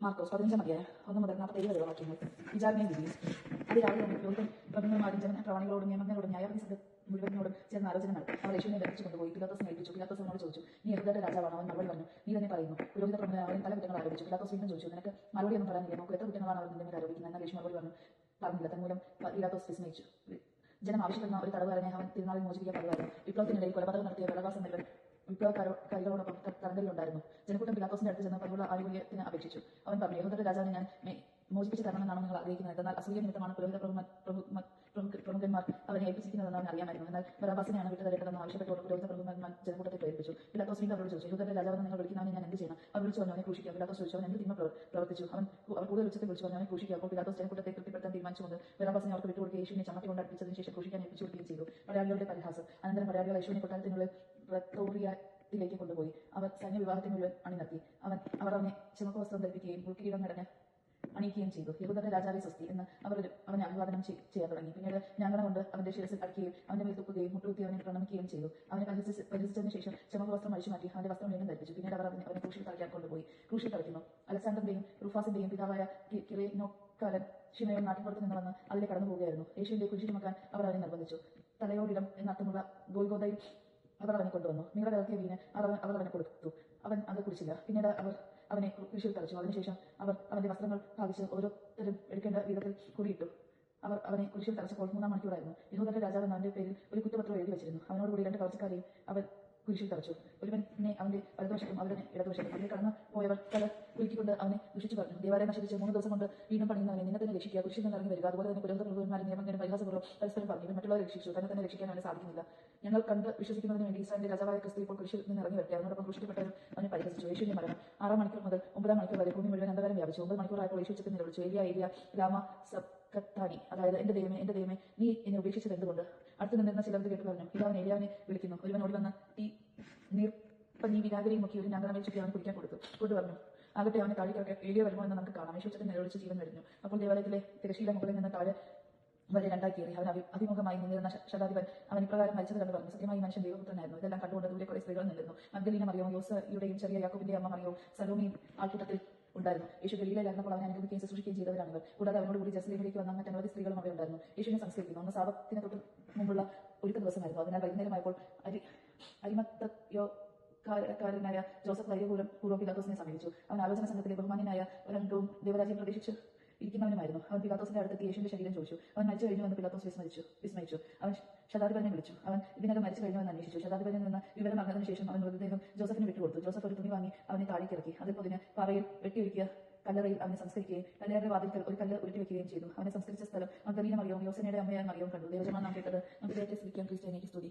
മാർക്കോസ് 15 അധ്യായം 1 മുതൽ 47 വരെ വാക്യങ്ങൾ. വിചാരണയും വിധിയും. അതിരാവിലെ തന്നെ പുരോഹിതൻ പ്രഭുക്കന്മാരും പ്രമാണികളോടും നിയമജ്ഞരോടും ന്യായാധിപ സംഘം മുഴുവനോടും ചേർന്ന് ആലോചന നടത്തി. അവർ യേശുവിനെ ബന്ധിച്ചു കൊണ്ടുപോയി പിലാത്തോസിനെ ഏൽപ്പിച്ചു. പിലാത്തോസ് അവനോട് ചോദിച്ചു, നീ യഹൂദരുടെ രാജാവാണോ? അവൻ മറുപടി പറഞ്ഞു, നീ തന്നെ പറയുന്നു. പുരോഹിത പ്രമുഖൻ അവൻ പല കുറ്റങ്ങൾ ആരോപിച്ചു. പിലാത്തോസ് വീണ്ടും ചോദിച്ചു, നിനക്ക് മറുപടിയൊന്നും പറയാനില്ല? നോക്കൂ, എത്ര കുറ്റങ്ങളാണ് അവർ നിന്റെ മേൽ ആരോപിക്കുന്നത്. എന്നാൽ യേശു മറുപടി പറഞ്ഞില്ല. തന്മൂലം പിലാത്തോസ് വിസ്മയിച്ചു. ജനം ആവശ്യപ്പെടുന്ന ഒരു തടവുകാരനെ അവൻ തിരുനാളിൽ മോചിപ്പിക്കാൻ പതിവായിരുന്നു. വിപ്ലവത്തിനിടയിൽ കൊലപാതകം നടത്തിയ ബലവാസം നൽകൻ വിപ്ലവകാരികളോടൊപ്പം തടങ്കലിലുണ്ടായിരുന്നു. ജനക്കൂട്ടം പിലാത്തോസിന്റെ അടുത്ത് ചെന്ന് പതിവുള്ള ആനുകൂല്യത്തിന് അപേക്ഷിച്ചു. അവൻ പറഞ്ഞു, യഹൂദരുടെ രാജാവിനെ ഞാൻ മോചിപ്പിച്ചു തരണമെന്നാണ് നിങ്ങൾ ആഗ്രഹിക്കുന്നത്. എന്നാൽ അസൂയ നിമിത്തമാണ് പുരോഹിത പ്രമുഖന്മാർ അവനെ ഏൽപ്പിച്ചിരിക്കുന്നതെന്ന് അവൻ അറിയാമായിരുന്നു. എന്നാൽ ബറബ്ബാസിനെയാണ് വിട്ടുതരേണ്ടതെന്ന് ആവശ്യപ്പെട്ടുകൊണ്ട് പുരോഹിത പ്രമുഖന്മാർ ജനക്കൂട്ടത്തെ പ്രേരിപ്പിച്ചു. പിലാത്തോസ് വീണ്ടും അവരോട് ചോദിച്ചു, യഹൂദരുടെ രാജാവെന്ന് നിങ്ങൾ വിളിക്കുന്നവനെ ഞാൻ എന്ത് ചെയ്യണം? അവർ വിളിച്ചു പറഞ്ഞു, അവനെ ക്രൂശിക്കുക. പിലാത്തോസ് ചോദിച്ചു, അവൻ എന്ത് തിന്മ പ്രവർത്തിച്ചു? അവർ കൂടുതൽ ഉച്ചത്തിൽ വിളിച്ചു പറഞ്ഞു, അവനെ ക്രൂശിക്കുക. അപ്പോൾ പിലാത്തോസ് ജനക്കൂട്ടത്തെ തൃപ്തിപ്പെടുത്താൻ തീരുമാനിച്ചുകൊണ്ട് ബറബ്ബാസിനെ അവർക്ക് വിട്ടുകൊടുക്കുകയും യേശുവിനെ ചമ്മട്ടി കൊണ്ട് അടുപ്പിച്ചതിന് ശേഷം ക്രൂശിക്കാൻ ഏൽപ്പിച്ചു കൊടുക്കുകയും ചെയ്തു. പടയാളികളുടെ പരിഹാസം. അനന്തരം പടയാളികൾ യേശുവിനെ കൊട്ടാരത്തിനുള്ളിൽ പ്രത്തോറിയത്തിലേക്ക് കൊണ്ടുപോയി. അവർ സൈന്യവിവാഹത്തിന് മുഴുവൻ അണിനിരത്തി. അവർ അവനെ ചുമക്കവസ്ത്രം ധരിപ്പിക്കുകയും മുൾക്കിരീടം നടന്ന് അണിയിക്കുകയും ചെയ്തു. യഹൂദരുടെ രാജാവെ സ്വസ്തി എന്ന് അവനെ അഭിവാദനം ചെയ്യാൻ തുടങ്ങി. പിന്നീട് ഞാങ്ങണം കൊണ്ട് അവന്റെ ശിരസിൽ അടിക്കുകയും അവന്റെ മേൽ തുപ്പുകയും മുട്ടുകുത്തി അവനെ പ്രണമിക്കുകയും ചെയ്തു. അവനെ പരിഹസിച്ചതിന് ശേഷം ചുമക്കവസ്ത്രം അഴിച്ചു മാറ്റി അവന്റെ വസ്ത്രം വീണ്ടും ധരിപ്പിച്ചു. പിന്നീട് അവർ അവനെ ക്രൂശിൽ തറയ്ക്കാൻ കൊണ്ടുപോയി. ക്രൂശിൽ തറയ്ക്കുന്നു. അലക്സാണ്ടറിന്റെയും റുഫാസിന്റെയും പിതാവായ കിറേനോക്കാരൻ ശിമയോൻ നാട്ടിൻപുറത്ത് നിന്ന് വന്ന് അതിലെ കടന്നു പോവുകയായിരുന്നു. യേശുവിന്റെ കുരിശ് ചുമക്കാൻ അവർ അവനെ നിർബന്ധിച്ചു. തലയോടിടം എന്നർത്ഥമുള്ള ഗോൽഗോഥയിൽ അവർ അവനെ കൊണ്ടുവന്നു. നീള കലർത്തിയ വീഞ്ഞ് അവർ അവനെ കൊടുത്തു. അവൻ അത് കുടിച്ചില്ല. പിന്നീട് അവർ അവനെ കുരിശിൽ തറച്ചു. അതിനുശേഷം അവർ അവന്റെ വസ്ത്രങ്ങൾ ഭാഗിച്ച് ഓരോരുത്തരും എടുക്കേണ്ട വിധത്തിൽ കുറിയിട്ടു. അവർ അവനെ കുരിശിൽ തറച്ചപ്പോൾ 3-ാം മണിക്കൂറായിരുന്നു. യഹൂദരുടെ രാജാവെന്ന് അവന്റെ പേരിൽ ഒരു കുറ്റപത്രം എഴുതി വെച്ചിരുന്നു. അവനോടുകൂടി 2 കവർച്ചക്കാരെയും അവർ കുരിശിൽ തറച്ചു. ഒരുവനെ അവന്റെ വലതുവശത്തും അവരുടെ ഇടതുവശത്തും. അതിൽ കടന്നു പോയവർ തല കുലുക്കിക്കൊണ്ട് അവനെ ദുഷിച്ചു പറഞ്ഞു, ദേവാലയം നശിപ്പിച്ച് 3 ദിവസം കൊണ്ട് വീണ്ടും പണിയുന്നവനെ നിന്നെ തന്നെ രക്ഷിക്കുക, കുരിശിൽ നിന്ന് ഇറങ്ങി വരിക. അതുപോലെ തന്നെ പുരോഹിത പ്രഭുക്കന്മാരും നിയമജ്ഞരും പരിഹാസപൂർവ്വം പരസ്പരം പറഞ്ഞു, ഇവൻ മറ്റുള്ളവരെ രക്ഷിച്ചു, തന്നെ രക്ഷിക്കാൻ അവന് സാധിക്കുന്നില്ല. ഞങ്ങൾ കണ്ട് വിശ്വസിക്കുന്നതിന് വേണ്ടി ഇസ്രായേലിന്റെ രാജാവായ ക്രിസ്തു ഇപ്പോൾ കുരിശിൽ നിന്ന് ഇറങ്ങി വരട്ടെ. അവനോടൊപ്പം ക്രൂശിക്കപ്പെട്ടവരും അവനെ പരിഹസിച്ചു. യേശുവിന്റെ മരണം. 6-ാം മണിക്കൂർ മുതൽ 9-ാം മണിക്കൂർ വരെ ഭൂമി മുഴുവൻ അന്ധകാരം വ്യാപിച്ചു. 9 മണിക്കൂറായപ്പോൾ യേശു ഉച്ചത്തിൽ നിലവിളിച്ചു, ഏലിയ ലാമ സബ്കത്താനി, അതായത് എന്റെ ദൈവമേ നീ എന്നെ ഉപേക്ഷിച്ചത് എന്തുകൊണ്ട്? അടുത്ത് നിന്നിരുന്ന ചിലർ കേട്ട് പറഞ്ഞു, ഇതാവൻ ഏലിയാവിനെ വിളിക്കുന്നു. ഒരുവൻ ഓടി വന്ന് നീർപ്പഞ്ഞി വിനാഗിരിയും മുക്കി ഒരു ഞങ്ങളമേൽ ചുറ്റി അവന് കുടിക്കാൻ കൊണ്ടുവന്നു. ആകട്ടെ അവനെ താഴെ കിടക്കെ ഏലിയ വരുമോ എന്ന് നമുക്ക് കാണാം. യേശു ഉച്ചത്തിൽ നിലവിളിച്ച് ജീവൻ വെടിഞ്ഞു. അപ്പോൾ ദേവാലയത്തിലെ തിരശ്ശീല മുകളിൽ നിന്ന് താഴെ വരെ 2-ആയി കീറി. അവൻ അഭിമുഖമായി നിന്നിരുന്ന ശതാധിപൻ അവൻ ഇപ്രകാരം മരിച്ചത് കണ്ട് പറഞ്ഞു, സത്യമായി മനുഷ്യൻ ദൈവപുത്രനായിരുന്നു. ഇതെല്ലാം കണ്ടുകൊണ്ട് ദൂരെ കുറെ സ്ത്രീകൾ നിന്നിരുന്നു. മഗ്ദലീന മറിയവും യോസയുടെയും ചെറിയ യാക്കോബിന്റെ അമ്മ മറിയവും സലോമിയും ആൾക്കൂട്ടത്തിൽ ഉണ്ടായിരുന്നു. യേശു ഗലീലയിലായിരുന്നപ്പോൾ അവനെ അനുഗമിക്കുകയും ശുശ്രൂഷിക്കുകയും ചെയ്തവരാണിവർ. കൂടാതെ അവനോടുകൂടി ജെറുസലേമിലേക്ക് വന്ന മറ്റനവധി സ്ത്രീകളും അവിടെ ഉണ്ടായിരുന്നു. യേശുവിനെ സംസ്കരിക്കുന്നു. അന്ന് സാബത്തിന് തൊട്ട് മുമ്പുള്ള ഒരുക്ക ദിവസമായിരുന്നു. അതിനാൽ വൈകുന്നേരമായപ്പോൾ അരിമത്തയോക്കാരനായ ജോസഫ് ധൈര്യപൂർവ്വം പിലാത്തോസിനെ സമീപിച്ചു. അവൻ ആലോചന സംഘത്തിലെ ബഹുമാന്യനായ ഒരംഗവും ദേവരാജ്യം പ്രതീക്ഷിച്ചു ഇരിക്കുന്നവനുമായിരുന്നു. അവൻ പിലാത്തോസിന്റെ അടുത്തെത്തി യേശുവിന്റെ ശരീരം ചോദിച്ചു. അവൻ മരിച്ചു കഴിഞ്ഞുവെന്ന് പിലാത്തോസ് വിസ്മയിച്ചു. അവൻ ശതാധിപനെ വിളിച്ചു. അവൻ ഇതിനകം മരിച്ചു കഴിഞ്ഞുവെന്ന് അന്വേഷിച്ചു. ശതാധിപനിൽ നിന്ന് വിവരം അറിഞ്ഞതിനു ശേഷം അവൻ മൃതദേഹം ജോസഫിന് വിട്ടുകൊടുത്തു. ജോസഫ് ഒരു തുണി വാങ്ങി അവനെ താഴേക്കിറക്കി. അതിൽ പൊതിന് പാറയിൽ വെട്ടിയൊരുക്കിയ കല്ലറയിൽ അവനെ സംസ്കരിക്കുകയും കല്ലറയുടെ വാതിൽക്കൽ ഒരു കല്ല് ഉരുട്ടി വെക്കുകയും ചെയ്തു. അവനെ സംസ്കരിച്ച സ്ഥലം മഗ്ദലീന മറിയവും യോസേനയുടെ അമ്മയായ മറിയവും കണ്ടു. ദൈവജനമാണ് നാം കേട്ടത്. നമുക്ക് ദൈവത്തെ സ്തുതിക്കാം. ക്രിസ്തുവിനെ സ്തുതി.